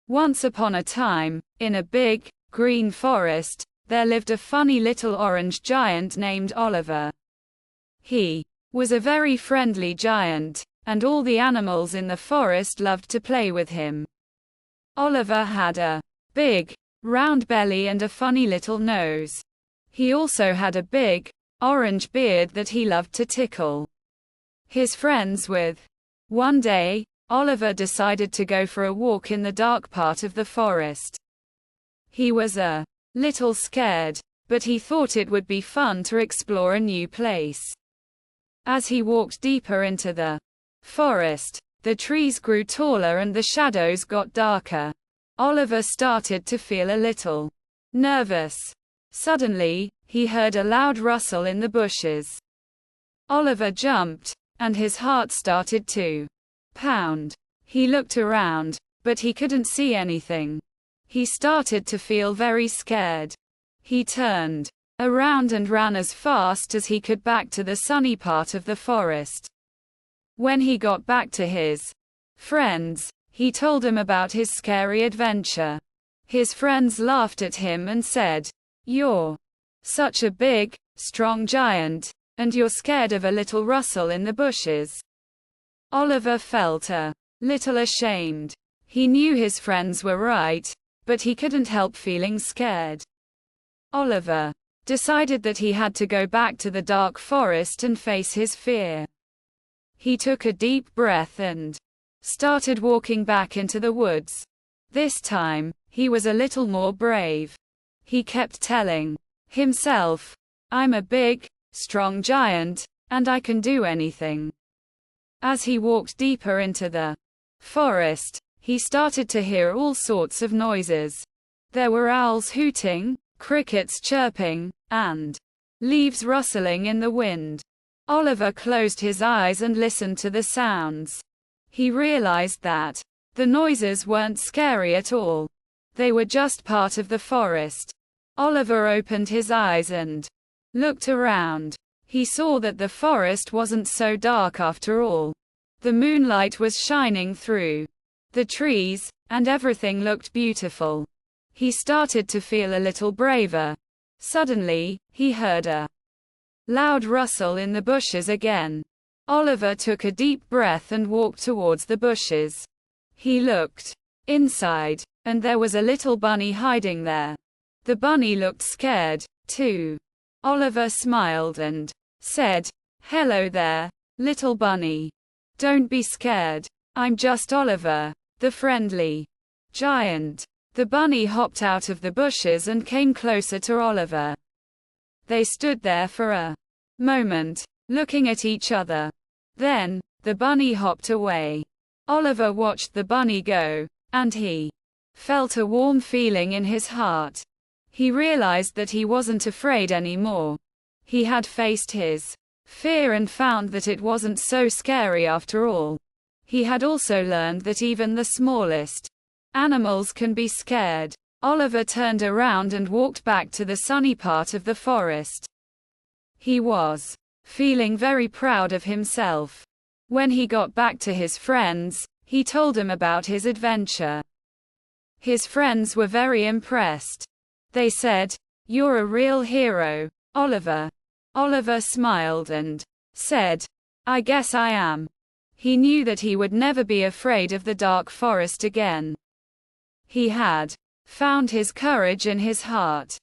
Once upon a time, in a big, green forest, there lived a funny little orange giant named Oliver. He was a very friendly giant, and all the animals in the forest loved to play with him. Oliver had a big, round belly and a funny little nose. He also had a big, orange beard that he loved to tickle his friends with. One day, Oliver decided to go for a walk in the dark part of the forest. He was a little scared, but he thought it would be fun to explore a new place. As he walked deeper into the forest, the trees grew taller and the shadows got darker. Oliver started to feel a little nervous. Suddenly, he heard a loud rustle in the bushes. Oliver jumped, and his heart started to pound. He looked around, but he couldn't see anything. He started to feel very scared. He turned around and ran as fast as he could back to the sunny part of the forest. When he got back to his friends, he told them about his scary adventure. His friends laughed at him and said, "You're such a big, strong giant, and you're scared of a little rustle in the bushes." Oliver felt a little ashamed. He knew his friends were right, but he couldn't help feeling scared. Oliver decided that he had to go back to the dark forest and face his fear. He took a deep breath and started walking back into the woods. This time, he was a little more brave. He kept telling himself, "I'm a big, strong giant, and I can do anything." As he walked deeper into the forest, he started to hear all sorts of noises. There were owls hooting, crickets chirping, and leaves rustling in the wind. Oliver closed his eyes and listened to the sounds. He realized that the noises weren't scary at all. They were just part of the forest. Oliver opened his eyes and looked around. He saw that the forest wasn't so dark after all. The moonlight was shining through the trees, and everything looked beautiful. He started to feel a little braver. Suddenly, he heard a loud rustle in the bushes again. Oliver took a deep breath and walked towards the bushes. He looked inside, and there was a little bunny hiding there. The bunny looked scared, too. Oliver smiled and said, "Hello there, little bunny. Don't be scared. I'm just Oliver, the friendly giant." The bunny hopped out of the bushes and came closer to Oliver. They stood there for a moment, looking at each other. Then, the bunny hopped away. Oliver watched the bunny go, and he felt a warm feeling in his heart. He realized that he wasn't afraid anymore. He had faced his fear and found that it wasn't so scary after all. He had also learned that even the smallest animals can be scared. Oliver turned around and walked back to the sunny part of the forest. He was feeling very proud of himself. When he got back to his friends, he told them about his adventure. His friends were very impressed. They said, "You're a real hero, Oliver." Oliver smiled and said, "I guess I am." He knew that he would never be afraid of the dark forest again. He had found his courage in his heart.